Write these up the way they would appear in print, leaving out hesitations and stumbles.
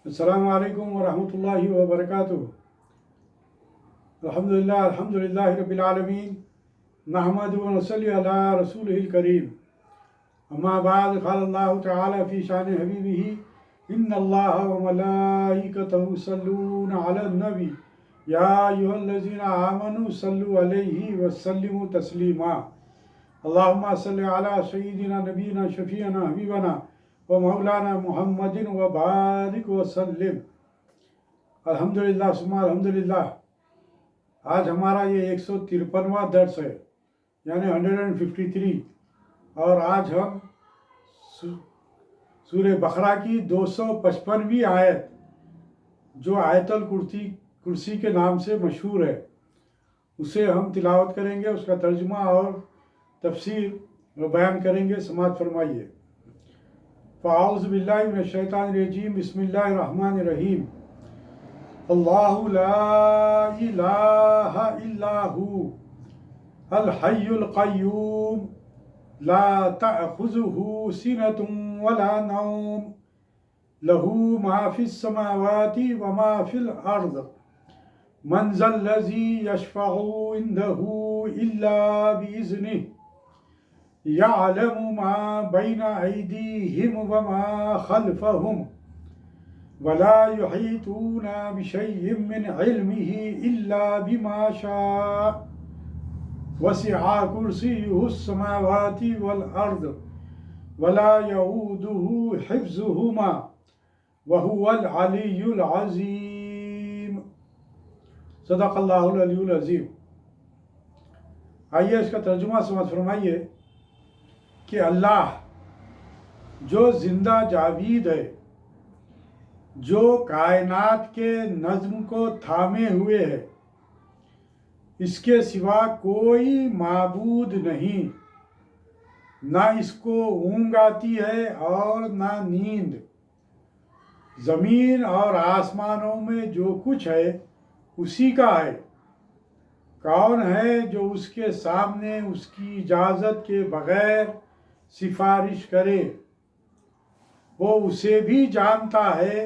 السلام علیکم ورحمۃ اللہ وبرکاتہ۔ الحمدللہ رب العالمین، نحمد و نصلی علی رسولہ الکریم۔ اما بعد، قال اللہ تعالی فی شان حبیبہ ان اللہ و ملائکتہ یصلون علی النبی یا ایھا الذین آمنوا صلوا علیہ وسلموا تسلیما۔ اللہم صلی علی سیدنا نبینا شفیعنا حبیبنا و مولانا محمد و بارک وسلم۔ الحمدللہ ثم الحمدللہ۔ آج ہمارا یہ 153واں درس ہے، یعنی 153، اور آج ہم سورہ بقرہ کی 255ویں آیت، جو آیت الکرسی کے نام سے مشہور ہے، اسے ہم تلاوت کریں گے۔ اس کا ترجمہ اور تفسیر بیان کریں گے، سماعت فرمائیے۔ فاعوذ باللہ من الشیطان الرجیم، بسم اللہ الرحمن الرحیم۔ اللہ لا الہ الا ہو الحی القیوم لا تأخذہ سنۃ ولا نوم لہ ما فی السماوات وما فی الارض من ذا الذی یشفع عندہ الا بإذنہ يعلم ما بين أيديهم وما خلفهم ولا يحيطون بشيء من علمه إلا بما شاء وسع كرسيه السماوات والأرض ولا يؤوده حفظهما وهو العلي العظيم۔ صدق اللہ العلی العظیم۔ آئیے اس کا ترجمہ سمجھ فرمائیے کہ اللہ جو زندہ جاوید ہے، جو کائنات کے نظم کو تھامے ہوئے ہے، اس کے سوا کوئی معبود نہیں، نہ اس کو اونگ آتی ہے اور نہ نیند۔ زمین اور آسمانوں میں جو کچھ ہے اسی کا ہے۔ کون ہے جو اس کے سامنے اس کی اجازت کے بغیر سفارش کرے؟ وہ اسے بھی جانتا ہے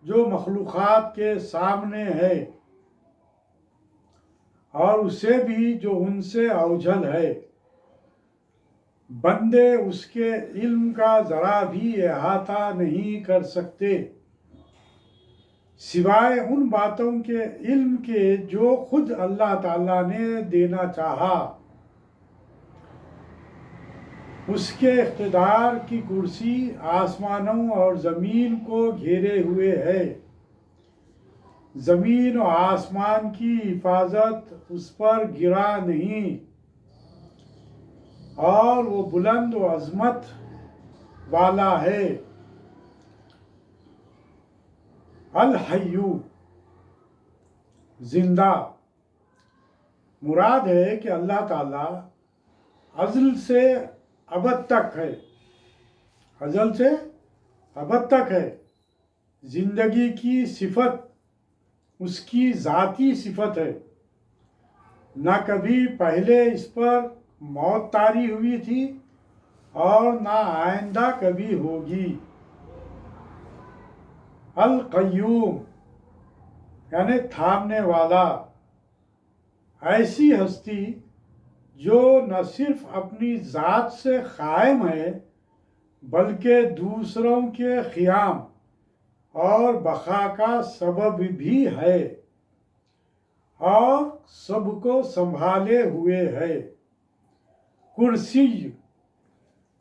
جو مخلوقات کے سامنے ہے، اور اسے بھی جو ان سے اوجھل ہے۔ بندے اس کے علم کا ذرا بھی احاطہ نہیں کر سکتے، سوائے ان باتوں کے علم کے جو خود اللہ تعالیٰ نے دینا چاہا۔ اس کے اقتدار کی کرسی آسمانوں اور زمین کو گھیرے ہوئے ہے۔ زمین و آسمان کی حفاظت اس پر گرا نہیں، اور وہ بلند و عظمت والا ہے۔ الحیو، زندہ، مراد ہے کہ اللہ تعالیٰ ازل سے ابد تک ہے، ازل سے ابد تک ہے۔ زندگی کی صفت اس کی ذاتی صفت ہے، نہ کبھی پہلے اس پر موت طاری ہوئی تھی اور نہ آئندہ کبھی ہوگی۔ القیوم یعنی تھامنے والا، ایسی ہستی جو نہ صرف اپنی ذات سے قائم ہے بلکہ دوسروں کے قیام اور بقا کا سبب بھی ہے، اور سب کو سنبھالے ہوئے ہے۔ کرسی،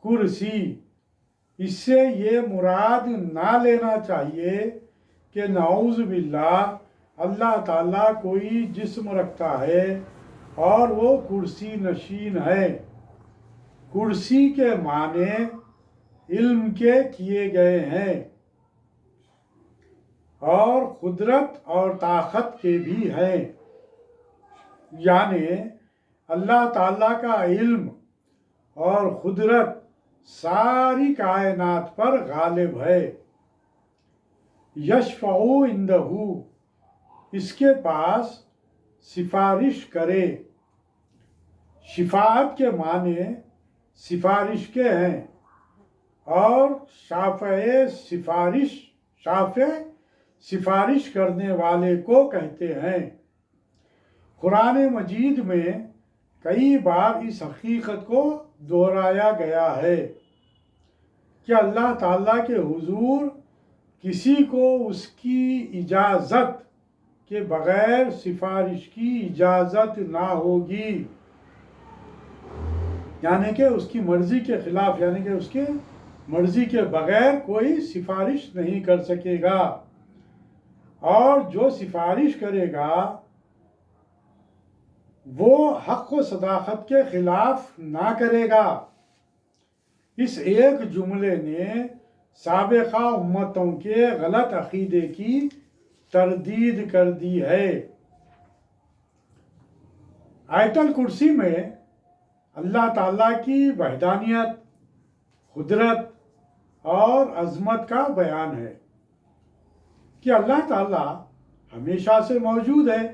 کرسی، اس سے یہ مراد نہ لینا چاہیے کہ نعوذ باللہ اللہ تعالیٰ کوئی جسم رکھتا ہے اور وہ کرسی نشین ہے۔ کرسی کے معنی علم کے کیے گئے ہیں، اور قدرت اور طاقت کے بھی ہیں، یعنی اللہ تعالیٰ کا علم اور قدرت ساری کائنات پر غالب ہے۔ یشفع عندہ، اس کے پاس سفارش کرے۔ شفاعت کے معنی سفارش کے ہیں، اور شافع سفارش، شافع سفارش کرنے والے کو کہتے ہیں۔ قرآن مجید میں کئی بار اس حقیقت کو دہرایا گیا ہے کہ اللہ تعالیٰ کے حضور کسی کو اس کی اجازت کے بغیر سفارش کی اجازت نہ ہوگی، یعنی کہ اس کی مرضی کے خلاف، یعنی کہ اس کے مرضی کے بغیر کوئی سفارش نہیں کر سکے گا، اور جو سفارش کرے گا وہ حق و صداقت کے خلاف نہ کرے گا۔ اس ایک جملے نے سابقہ امتوں کے غلط عقیدے کی تردید کر دی ہے۔ آیت الکرسی میں اللہ تعالیٰ کی وحدانیت، قدرت اور عظمت کا بیان ہے کہ اللہ تعالیٰ ہمیشہ سے موجود ہے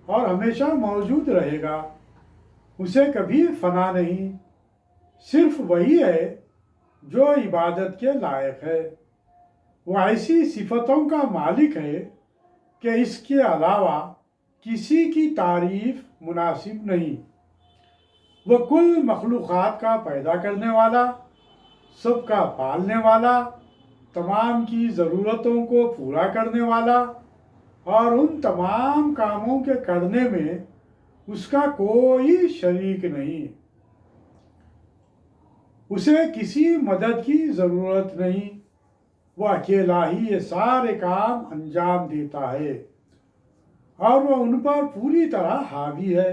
اور ہمیشہ موجود رہے گا، اسے کبھی فنا نہیں، صرف وہی ہے جو عبادت کے لائق ہے۔ وہ ایسی صفتوں کا مالک ہے کہ اس کے علاوہ کسی کی تعریف مناسب نہیں۔ وہ کل مخلوقات کا پیدا کرنے والا، سب کا پالنے والا، تمام کی ضرورتوں کو پورا کرنے والا، اور ان تمام کاموں کے کرنے میں اس کا کوئی شریک نہیں۔ اسے کسی مدد کی ضرورت نہیں، وہ اکیلا ہی یہ سارے کام انجام دیتا ہے، اور وہ ان پر پوری طرح حاوی ہے۔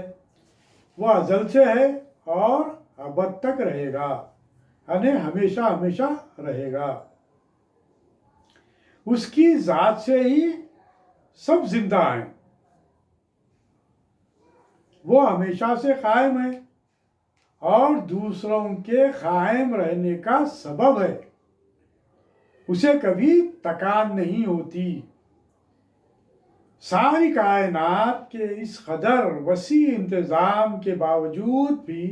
وہ ازل سے ہے اور ابد تک رہے گا، یعنی ہمیشہ ہمیشہ رہے گا۔ اس کی ذات سے ہی سب زندہ ہیں، وہ ہمیشہ سے قائم ہے اور دوسروں کے قائم رہنے کا سبب ہے، اسے کبھی تکان نہیں ہوتی۔ ساری کائنات کے اس قدر وسیع انتظام کے باوجود بھی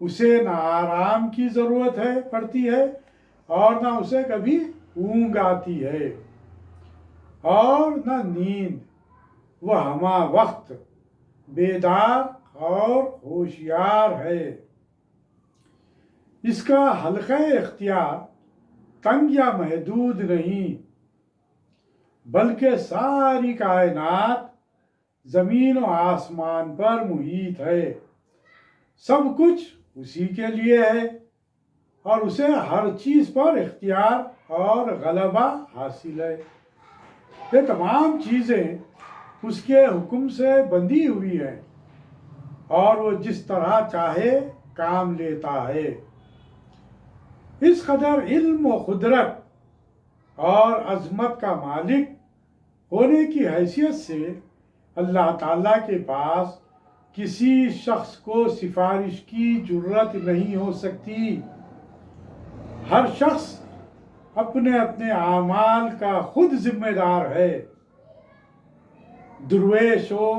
اسے نہ آرام کی ضرورت پڑتی ہے اور نہ اسے کبھی اونگ آتی ہے اور نہ نیند۔ وہ ہمہ وقت بیدار اور ہوشیار ہے۔ اس کا حلقہ اختیار تنگ یا محدود نہیں، بلکہ ساری کائنات زمین و آسمان پر محیط ہے۔ سب کچھ اسی کے لیے ہے اور اسے ہر چیز پر اختیار اور غلبہ حاصل ہے۔ یہ تمام چیزیں اس کے حکم سے بندھی ہوئی ہیں اور وہ جس طرح چاہے کام لیتا ہے۔ اس قدر علم و قدرت اور عظمت کا مالک ہونے کی حیثیت سے اللہ تعالیٰ کے پاس کسی شخص کو سفارش کی جرت نہیں ہو سکتی۔ ہر شخص اپنے اپنے اعمال کا خود ذمہ دار ہے، درویش ہو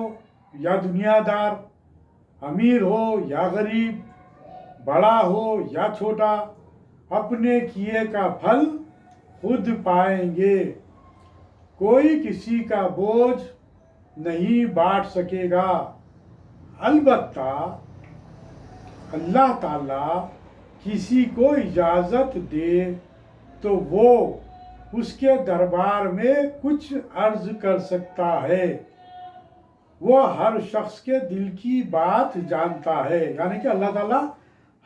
یا دنیا دار، امیر ہو یا غریب، بڑا ہو یا چھوٹا، اپنے کیے کا پھل خود پائیں گے۔ کوئی کسی کا بوجھ نہیں بانٹ سکے گا، البتہ اللہ تعالیٰ کسی کو اجازت دے تو وہ اس کے دربار میں کچھ عرض کر سکتا ہے۔ وہ ہر شخص کے دل کی بات جانتا ہے، یعنی کہ اللہ تعالیٰ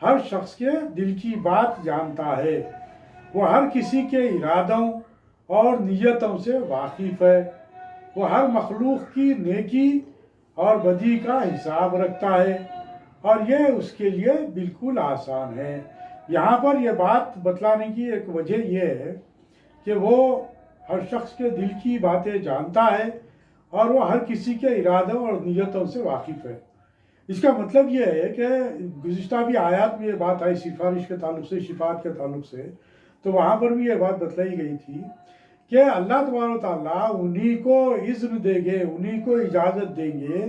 ہر شخص کے دل کی بات جانتا ہے۔ وہ ہر کسی کے ارادوں اور نیتوں سے واقف ہے۔ وہ ہر مخلوق کی نیکی اور بدی کا حساب رکھتا ہے، اور یہ اس کے لیے بالکل آسان ہے۔ یہاں پر یہ بات بتلانے کی ایک وجہ یہ ہے کہ وہ ہر شخص کے دل کی باتیں جانتا ہے اور وہ ہر کسی کے ارادوں اور نیتوں سے واقف ہے۔ اس کا مطلب یہ ہے کہ گزشتہ بھی آیات میں یہ بات آئی سفارش کے تعلق سے، شفاعت کے تعلق سے، تو وہاں پر بھی یہ بات بتلائی گئی تھی کہ اللہ تبارک و تعالیٰ انہی کو اذن دیں گے، انہی کو اجازت دیں گے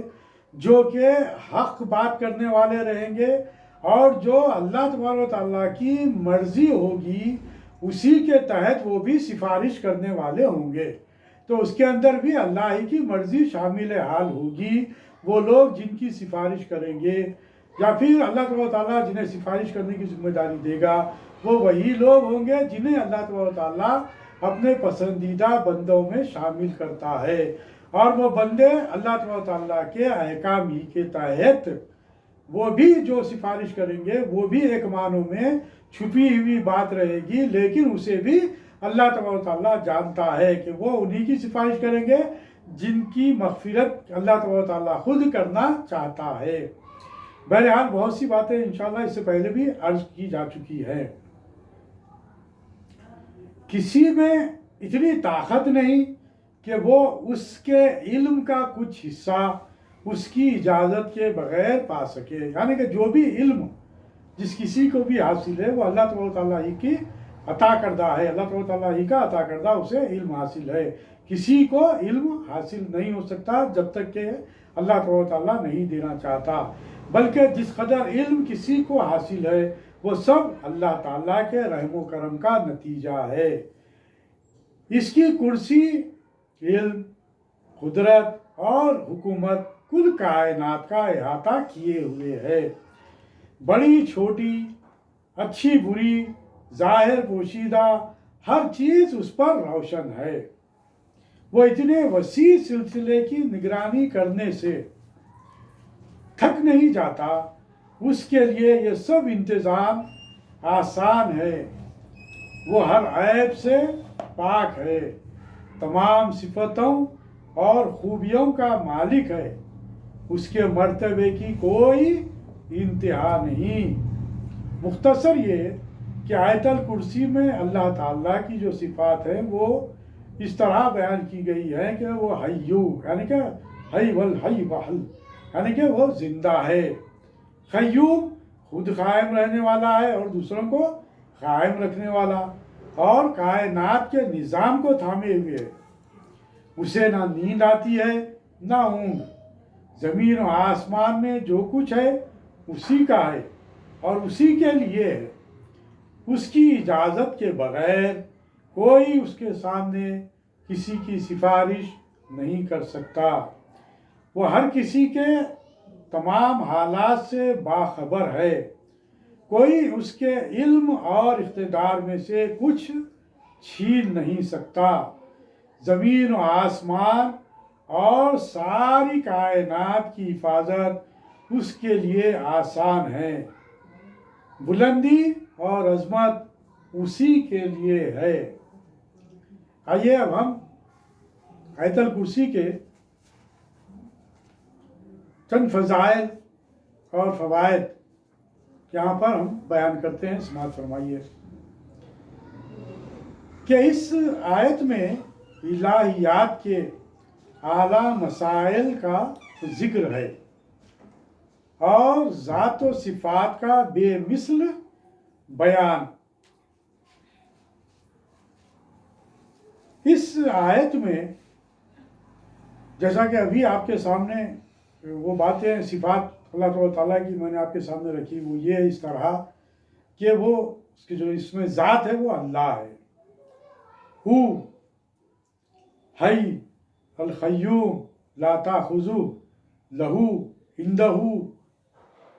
جو کہ حق بات کرنے والے رہیں گے، اور جو اللہ تبارک و تعالیٰ کی مرضی ہوگی اسی کے تحت وہ بھی سفارش کرنے والے ہوں گے۔ تو اس کے اندر بھی اللہ ہی کی مرضی شامل حال ہوگی. وہ لوگ جن کی سفارش کریں گے یا پھر اللہ تبارک و تعالیٰ جنہیں سفارش کرنے کی ذمہ داری دے گا وہ وہی لوگ ہوں گے جنہیں اللہ تبارک و تعالیٰ اپنے پسندیدہ بندوں میں شامل کرتا ہے. اور وہ بندے اللہ تبارک و تعالیٰ کے احکام ہی کے تحت وہ بھی جو سفارش کریں گے وہ بھی ایک معنوں میں چھپی ہوئی بات رہے گی، لیکن اسے بھی اللہ تبارک و تعالیٰ جانتا ہے کہ وہ انہی کی سفارش کریں گے جن کی مغفرت اللہ تبارک و تعالیٰ خود کرنا چاہتا ہے. بہرحال بہت سی باتیں انشاءاللہ اس سے پہلے بھی عرض کی جا چکی ہے. کسی میں اتنی طاقت نہیں کہ وہ اس کے علم کا کچھ حصہ اس کی اجازت کے بغیر پا سکے. یعنی کہ جو بھی علم جس کسی کو بھی حاصل ہے وہ اللہ تبارک و تعالیٰ ہی کی عطا کردہ ہے، اللہ تبارک و تعالیٰ ہی کا عطا کردہ اسے علم حاصل ہے. کسی کو علم حاصل نہیں ہو سکتا جب تک کہ اللہ تبارک و تعالیٰ نہیں دینا چاہتا، بلکہ جس قدر علم کسی کو حاصل ہے وہ سب اللہ تعالیٰ کے رحم و کرم کا نتیجہ ہے. اس کی کرسی علم، قدرت اور حکومت کل کائنات کا احاطہ کیے ہوئے ہے. بڑی چھوٹی، اچھی بری، ظاہر پوشیدہ ہر چیز اس پر روشن ہے. وہ اتنے وسیع سلسلے کی نگرانی کرنے سے تھک نہیں جاتا. اس کے لیے یہ سب انتظام آسان ہے. وہ ہر عیب سے پاک ہے، تمام صفتوں اور خوبیوں کا مالک ہے. اس کے مرتبے کی کوئی انتہا نہیں. مختصر یہ کہ آیت الکرسی میں اللہ تعالیٰ کی جو صفات ہیں وہ اس طرح بیان کی گئی ہے کہ وہ حیو یعنی کہ حی والحی وحل یعنی کہ وہ زندہ ہے. قیوم خود قائم رہنے والا ہے اور دوسروں کو قائم رکھنے والا، اور کائنات کے نظام کو تھامے ہوئے ہے. اسے نہ نیند آتی ہے نہ اونگ. زمین و آسمان میں جو کچھ ہے اسی کا ہے اور اسی کے لیے ہے. اس کی اجازت کے بغیر کوئی اس کے سامنے کسی کی سفارش نہیں کر سکتا. وہ ہر کسی کے تمام حالات سے باخبر ہے. کوئی اس کے علم اور اقتدار میں سے کچھ چھین نہیں سکتا. زمین و آسمان اور ساری کائنات کی حفاظت اس کے لیے آسان ہے. بلندی اور عظمت اسی کے لیے ہے. آئیے اب ہم آیت الکرسی کے چند فضائل اور فوائد یہاں پر ہم بیان کرتے ہیں. سماعت فرمائیے کہ اس آیت میں الہیات کے اعلیٰ مسائل کا ذکر ہے اور ذات و صفات کا بے مثل بیان. اس آیت میں جیسا کہ ابھی آپ کے سامنے وہ باتیں صفات اللہ تعالیٰ کی میں نے آپ کے سامنے رکھی، وہ یہ اس طرح کہ وہ اس کی جو اس میں ذات ہے وہ اللہ ہے. ہو حی القیوم لا تاخذہ لہ عندہ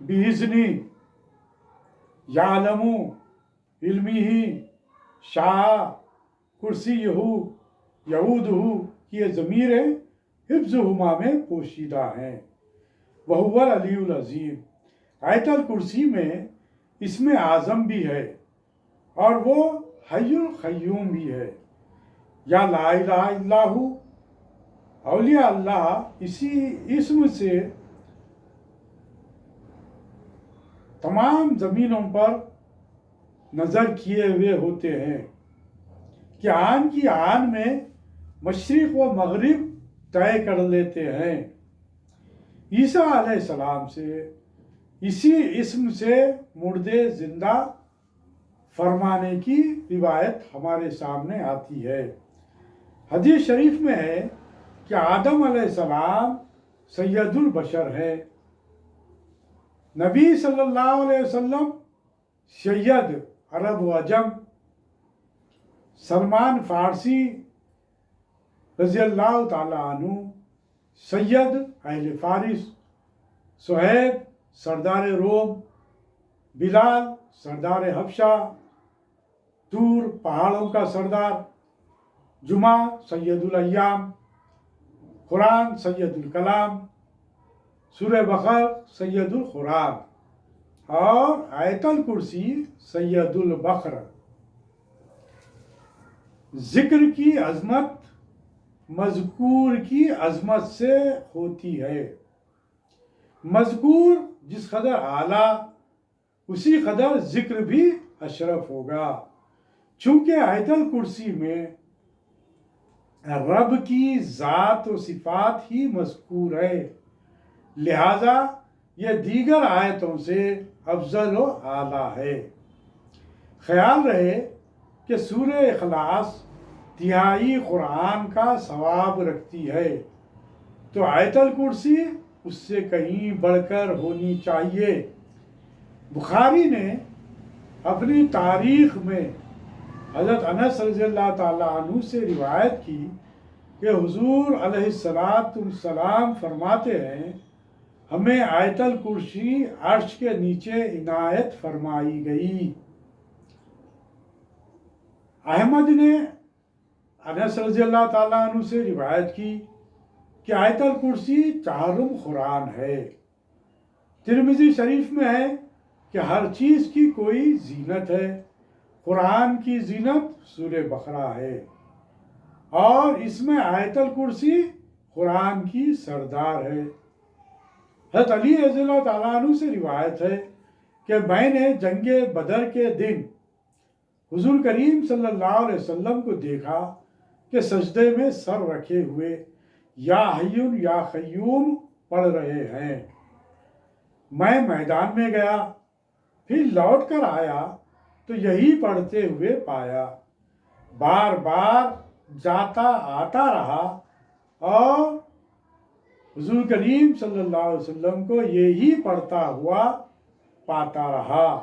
بإذنہ یعلم علمہ شاء کرسیہ یعودہ. یہ ضمیر ہے حفظہما میں پوشیدہ ہیں. وہو العلی العظیم. آیت الکرسی میں اسم اعظم بھی ہے اور وہ حی القیوم بھی ہے. یا لا الہ الا ہو. اولیاء اللہ اسی اسم سے تمام زمینوں پر نظر کیے ہوئے ہوتے ہیں کہ آن کی آن میں مشرق و مغرب طے کر لیتے ہیں. عیسیٰ علیہ السلام سے اسی اسم سے مردے زندہ فرمانے کی روایت ہمارے سامنے آتی ہے. حدیث شریف میں ہے کہ آدم علیہ السلام سید البشر ہے. نبی صلی اللہ علیہ وسلم سید عرب و عجم. سلمان فارسی رضی اللہ تعالیٰ عنہ سید اہل فارس، صہیب سردار روم، بلال سردار حبشہ، طور پہاڑوں کا سردار، جمعہ سید الایام، قرآن سید الکلام، سورہ بقر سید القرآن اور آیت الکرسی سید البقر۔ ذکر کی عظمت مذکور کی عظمت سے ہوتی ہے۔ مذکور جس قدر اعلیٰ اسی قدر ذکر بھی اشرف ہوگا، چونکہ آیت الکرسی میں رب کی ذات و صفات ہی مذکور ہے، لہذا یہ دیگر آیتوں سے افضل و اعلیٰ ہے۔ خیال رہے کہ سورہ اخلاص تہائی قرآن کا ثواب رکھتی ہے، تو آیت الکرسی اس سے کہیں بڑھ کر ہونی چاہیے۔ بخاری نے اپنی تاریخ میں حضرت انس رضی اللہ تعالیٰ عنہ سے روایت کی کہ حضور علیہ السلام فرماتے ہیں، ہمیں آیت الکرسی عرش کے نیچے عنایت فرمائی گئی۔ احمد نے انس رضی اللہ تعالیٰ عنہ سے روایت کی کہ آیت الکرسی چہارم قرآن ہے۔ ترمذی شریف میں ہے کہ ہر چیز کی کوئی زینت ہے، قرآن کی زینت سورہ بقرہ ہے، اور اس میں آیت الکرسی قرآن کی سردار ہے۔ حضرت علی رضی اللہ تعالیٰ عنہ سے روایت ہے کہ میں نے جنگ بدر کے دن حضور کریم صلی اللہ علیہ وسلم کو دیکھا کہ سجدے میں سر رکھے ہوئے یا حی یا قیوم پڑھ رہے ہیں۔ میں میدان میں گیا، پھر لوٹ کر آیا تو یہی پڑھتے ہوئے پایا، بار بار جاتا آتا رہا اور حضور کریم صلی اللہ علیہ وسلم کو یہی پڑھتا ہوا پاتا رہا،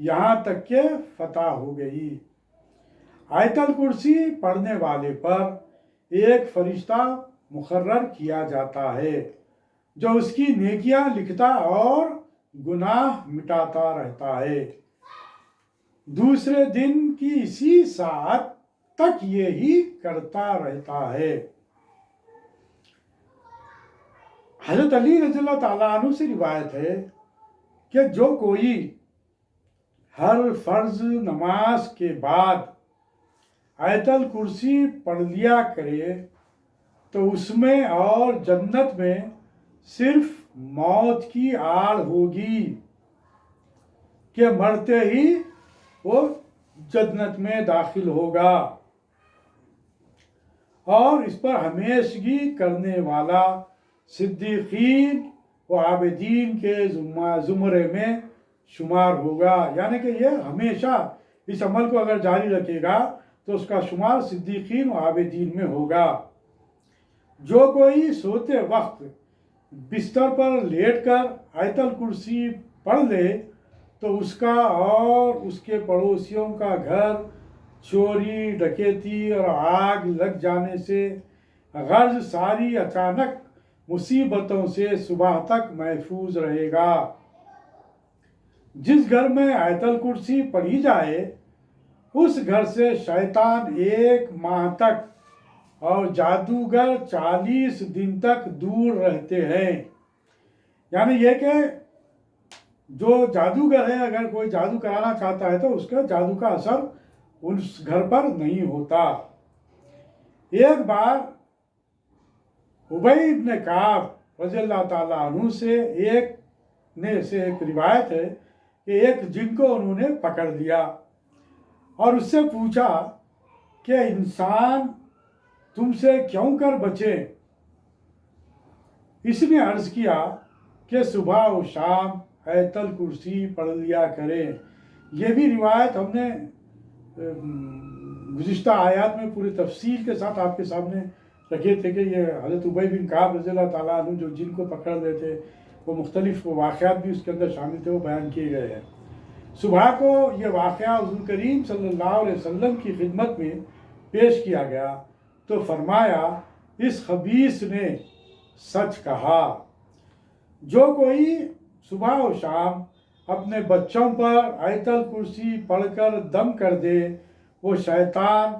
یہاں تک کہ فتح ہو گئی۔ آیت الکرسی پڑھنے والے پر ایک فرشتہ مقرر کیا جاتا ہے جو اس کی نیکیاں لکھتا اور گناہ مٹاتا رہتا ہے۔ دوسرے دن کی اسی ساعت تک یہی کرتا رہتا ہے۔ حضرت علی رضی اللہ تعالیٰ عنہ سے روایت ہے کہ جو کوئی ہر فرض نماز کے بعد آیت الکرسی پڑھ لیا کرے تو اس میں اور جنت میں صرف موت کی آڑ ہوگی کہ مرتے ہی وہ جنت میں داخل ہوگا، اور اس پر ہمیشگی کرنے والا صدیقین و عابدین کے زمرے میں شمار ہوگا، یعنی کہ یہ ہمیشہ اس عمل کو اگر جاری رکھے گا تو اس کا شمار صدیقین و عابدین میں ہوگا۔ جو کوئی سوتے وقت بستر پر لیٹ کر آیت الکرسی پڑھ لے تو اس کا اور اس کے پڑوسیوں کا گھر چوری، ڈکیتی اور آگ لگ جانے سے غرض ساری اچانک مصیبتوں سے صبح تک محفوظ رہے گا۔ جس گھر میں آیت الکرسی پڑھی جائے اس گھر سے شیطان 1 ماہ تک اور جادوگر 40 دن تک دور رہتے ہیں۔ یعنی یہ کہ جو جادوگر ہے اگر کوئی جادو کرانا چاہتا ہے تو اس کا جادو کا اثر اس گھر پر نہیں ہوتا۔ ایک بار ابی بن کعب رضی اللہ تعالیٰ عنہ سے ایک روایت ہے کہ ایک جن کو انہوں نے پکڑ لیا اور اس سے پوچھا کہ انسان تم سے کیوں کر بچے؟ اس نے عرض کیا کہ صبح و شام آیت الکرسی پڑھ لیا کریں۔ یہ بھی روایت ہم نے گزشتہ آیات میں پوری تفصیل کے ساتھ آپ کے سامنے رکھے تھے کہ یہ حضرت ابی بن کعب رضی اللہ تعالیٰ عنہ جو جن کو پکڑ رہے تھے وہ مختلف واقعات بھی اس کے اندر شامل تھے، وہ بیان کیے گئے ہیں۔ صبح کو یہ واقعہ حضور کریم صلی اللہ علیہ وسلم کی خدمت میں پیش کیا گیا تو فرمایا اس خبیث نے سچ کہا۔ جو کوئی صبح و شام اپنے بچوں پر آیت الکرسی پڑھ کر دم کر دے وہ شیطان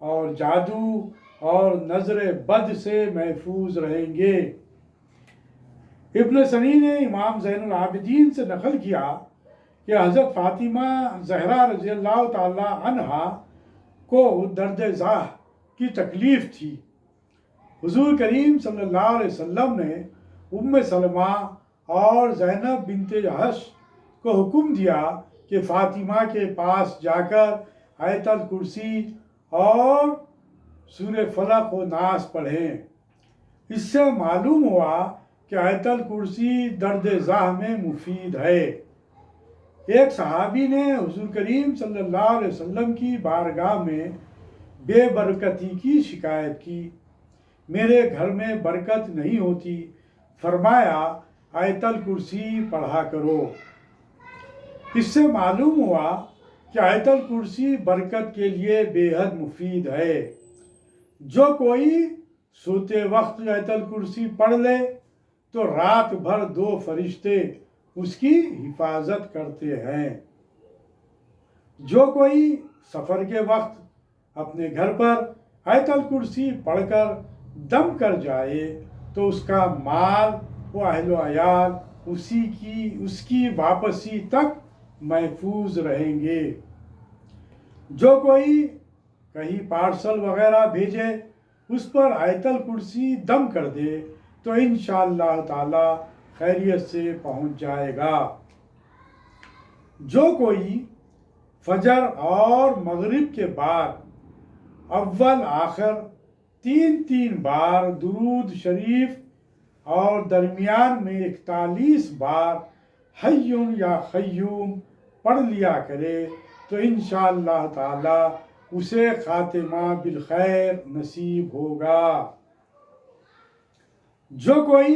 اور جادو اور نظر بد سے محفوظ رہیں گے۔ ابن سنی نے امام زین العابدین سے نقل کیا کہ حضرت فاطمہ زہرا رضی اللہ تعالی عنہا کو درد ذاہ کی تکلیف تھی۔ حضور کریم صلی اللہ علیہ وسلم نے ام سلمہ اور زینب بنت جحش کو حکم دیا کہ فاطمہ کے پاس جا کر آیت الکرسی اور سورہ فلق و ناس پڑھیں۔ اس سے معلوم ہوا کہ آیت الکرسی درد ذاہ میں مفید ہے۔ ایک صحابی نے حضور کریم صلی اللہ علیہ وسلم کی بارگاہ میں بے برکتی کی شکایت کی۔ میرے گھر میں برکت نہیں ہوتی، فرمایا آیت الکرسی پڑھا کرو۔ اس سے معلوم ہوا کہ آیت الکرسی برکت کے لیے بے حد مفید ہے۔ جو کوئی سوتے وقت آیت الکرسی پڑھ لے تو رات بھر 2 فرشتے اس کی حفاظت کرتے ہیں۔ جو کوئی سفر کے وقت اپنے گھر پر آیت الکرسی پڑھ کر دم کر جائے تو اس کا مال و اہل و عیال اس کی واپسی تک محفوظ رہیں گے۔ جو کوئی کہیں پارسل وغیرہ بھیجے اس پر آیت الکرسی دم کر دے تو انشاءاللہ تعالی خیریت سے پہنچ جائے گا۔ جو کوئی فجر اور مغرب کے بعد اول آخر 3 بار درود شریف اور درمیان میں 41 بار حی یا قیوم پڑھ لیا کرے تو انشاءاللہ تعالی اسے خاتمہ بالخیر نصیب ہوگا۔ جو کوئی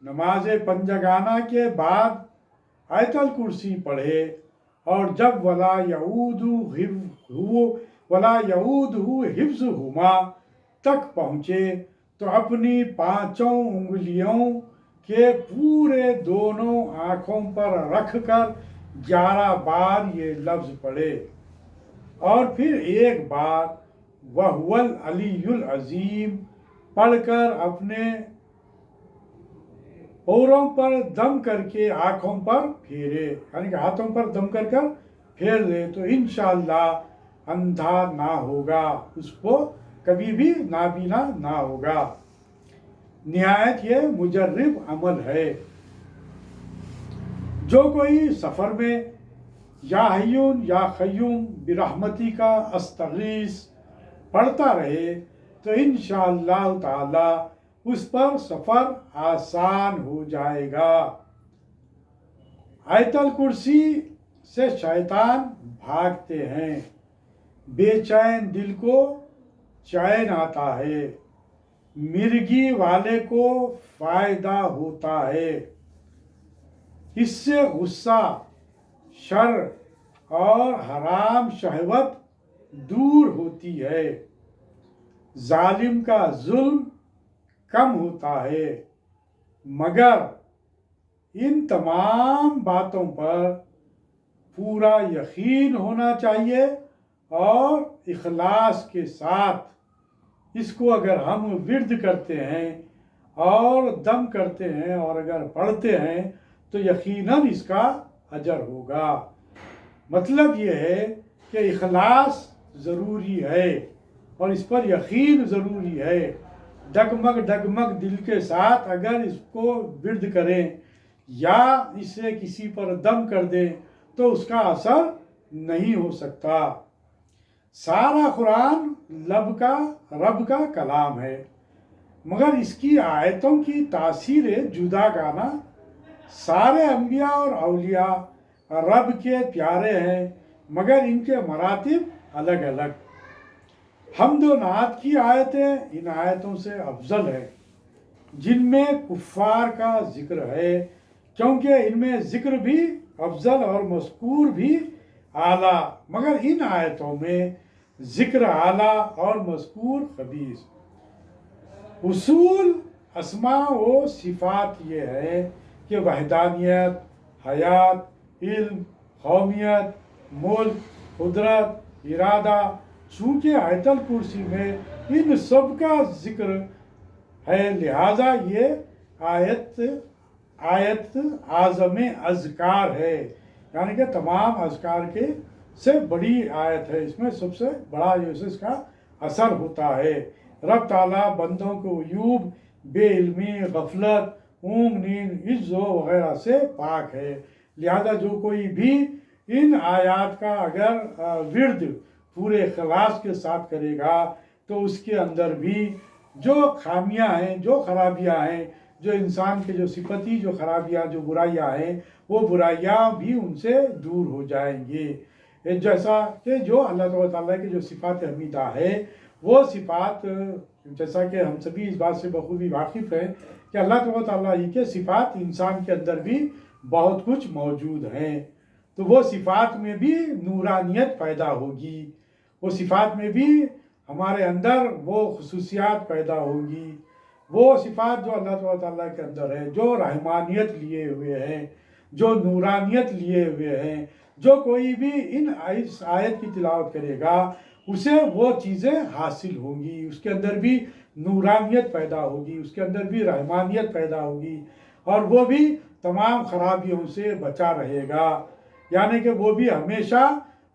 نماز پنجگانہ کے بعد آیت الکرسی پڑھے اور جب ولا یعودہ حفظہما تک پہنچے تو اپنی 5 انگلیوں کے پورے دونوں آنکھوں پر رکھ کر 11 بار یہ لفظ پڑھے اور پھر 1 بار وَهُوَ الْعَلِيُّ الْعَظِيمُ پڑھ کر اپنے پوروں پر دم کر کے آنکھوں پر پھیرے، یعنی کہ ہاتھوں پر دم کر پھیر دے تو انشاءاللہ اندھا نہ ہوگا، اس کو کبھی بھی نابینا نہ ہوگا۔ نہایت یہ مجرب عمل ہے۔ جو کوئی سفر میں یا حیون یا قیوم برحمتی کا استغیث پڑھتا رہے تو انشاءاللہ تعالی اس پر سفر آسان ہو جائے گا۔ آیت الکرسی سے شیطان بھاگتے ہیں، بے چین دل کو چین آتا ہے، مرگی والے کو فائدہ ہوتا ہے، اس سے غصہ، شر اور حرام شہوت دور ہوتی ہے، ظالم کا ظلم کم ہوتا ہے۔ مگر ان تمام باتوں پر پورا یقین ہونا چاہیے اور اخلاص کے ساتھ اس کو اگر ہم ورد کرتے ہیں اور دم کرتے ہیں اور اگر پڑھتے ہیں تو یقیناً اس کا اجر ہوگا۔ مطلب یہ ہے کہ اخلاص ضروری ہے اور اس پر یقین ضروری ہے۔ ڈگمگ دل کے ساتھ اگر اس کو ورد کریں یا اسے کسی پر دم کر دیں تو اس کا اثر نہیں ہو سکتا۔ سارا قرآن رب کا کلام ہے، مگر اس کی آیتوں کی تاثیر جداگانہ۔ سارے انبیاء اور اولیاء رب کے پیارے ہیں مگر ان کے مراتب الگ الگ۔ حمد و نعت کی آیتیں ان آیتوں سے افضل ہیں جن میں کفار کا ذکر ہے، کیونکہ ان میں ذکر بھی افضل اور مذکور بھی اعلیٰ، مگر ان آیتوں میں ذکر اعلیٰ اور مذکور خبیث۔ اصول اسماء و صفات یہ ہے کہ وحدانیت، حیات، علم، قومیت، ملک، قدرت، ارادہ، چونکہ آیت الکرسی میں ان سب کا ذکر ہے، لہذا یہ آیت اعظم اذکار ہے، یعنی کہ تمام اذکار کے سے بڑی آیت ہے، اس میں سب سے بڑا جو اس کا اثر ہوتا ہے۔ رب تعالیٰ بندوں کو عیوب، بے علمی، غفلت، اونگ نیند، عجز وغیرہ سے پاک ہے، لہذا جو کوئی بھی ان آیات کا اگر ورد پورے اخلاص کے ساتھ کرے گا تو اس کے اندر بھی جو خامیاں ہیں، جو خرابیاں ہیں، جو انسان کے جو صفتی جو خرابیاں، جو برائیاں ہیں، وہ برائیاں بھی ان سے دور ہو جائیں گے۔ جیسا کہ جو اللہ تعالیٰ کی جو صفات حمیدہ ہے، وہ صفات جیسا کہ ہم سبھی اس بات سے بخوبی واقف ہیں کہ اللہ تعالیٰ ہی کے صفات انسان کے اندر بھی بہت کچھ موجود ہیں، تو وہ صفات میں بھی نورانیت پیدا ہوگی، وہ صفات میں بھی ہمارے اندر وہ خصوصیات پیدا ہوگی، وہ صفات جو اللہ تعالیٰ کے اندر ہے، جو رحمانیت لیے ہوئے ہیں، جو نورانیت لیے ہوئے ہیں، جو کوئی بھی اس آیت کی تلاوت کرے گا اسے وہ چیزیں حاصل ہوں گی، اس کے اندر بھی نورانیت پیدا ہوگی، اس کے اندر بھی رحمانیت پیدا ہوگی، اور وہ بھی تمام خرابیوں سے بچا رہے گا، یعنی کہ وہ بھی ہمیشہ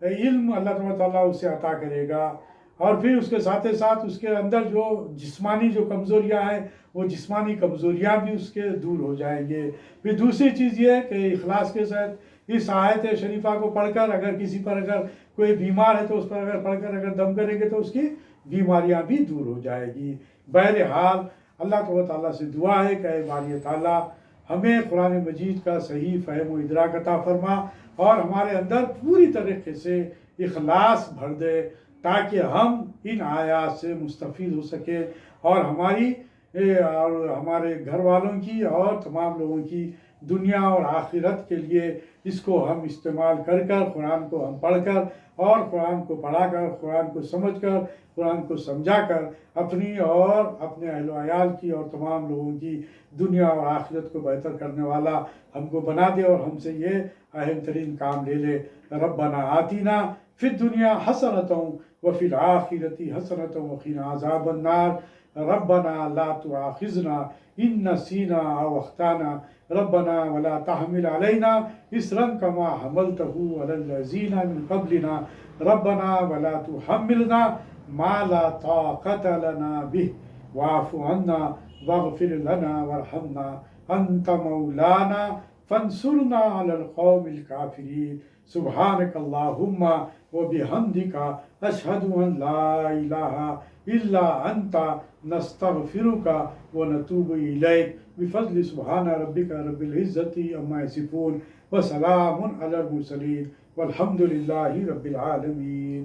علم اللہ تعالیٰ اسے عطا کرے گا، اور پھر اس کے ساتھ ساتھ اس کے اندر جو جسمانی جو کمزوریاں ہیں وہ جسمانی کمزوریاں بھی اس کے دور ہو جائیں گے۔ پھر دوسری چیز یہ ہے کہ اخلاص کے ساتھ اس آیت شریفہ کو پڑھ کر اگر کسی پر اگر کوئی بیمار ہے تو اس پر اگر پڑھ کر اگر دم کریں گے تو اس کی بیماریاں بھی دور ہو جائے گی۔ بہرحال اللہ تعالیٰ سے دعا ہے کہ اے باری تعالیٰ ہمیں قرآن مجید کا صحیح فہم و ادراک عطا فرما اور ہمارے اندر پوری طریقے سے اخلاص بھر دے تاکہ ہم ان آیات سے مستفید ہو سکیں اور ہمارے گھر والوں کی اور تمام لوگوں کی دنیا اور آخرت کے لیے اس کو ہم استعمال کر قرآن کو ہم پڑھ کر اور قرآن کو پڑھا کر، قرآن کو سمجھ کر، قرآن کو سمجھا کر اپنی اور اپنے اہل و عیال کی اور تمام لوگوں کی دنیا اور آخرت کو بہتر کرنے والا ہم کو بنا دے اور ہم سے یہ اہم ترین کام لے لے۔ ربنا آتینا فی الدنیا حسنۃ وفی الآخرۃ حسنۃ وقنا عذاب النار۔ ربنا لا تؤاخذنا ان نسینا او اخطانا ربنا ولا تحمل علينا إصرا كما حملته على الذين من قبلنا ربنا ولا تحملنا ما لا طاقة لنا به واعف عنا واغفر لنا وارحمنا أنت مولانا فانصرنا على القوم الكافرين۔ سبحانك اللهم وبحمدك أشهد أن لا إله إلا أنت نستغفرك ونتوب إليك بفضل سبحان ربك رب العزة عما يصفون وسلام على المرسلين والحمد لله رب العالمين۔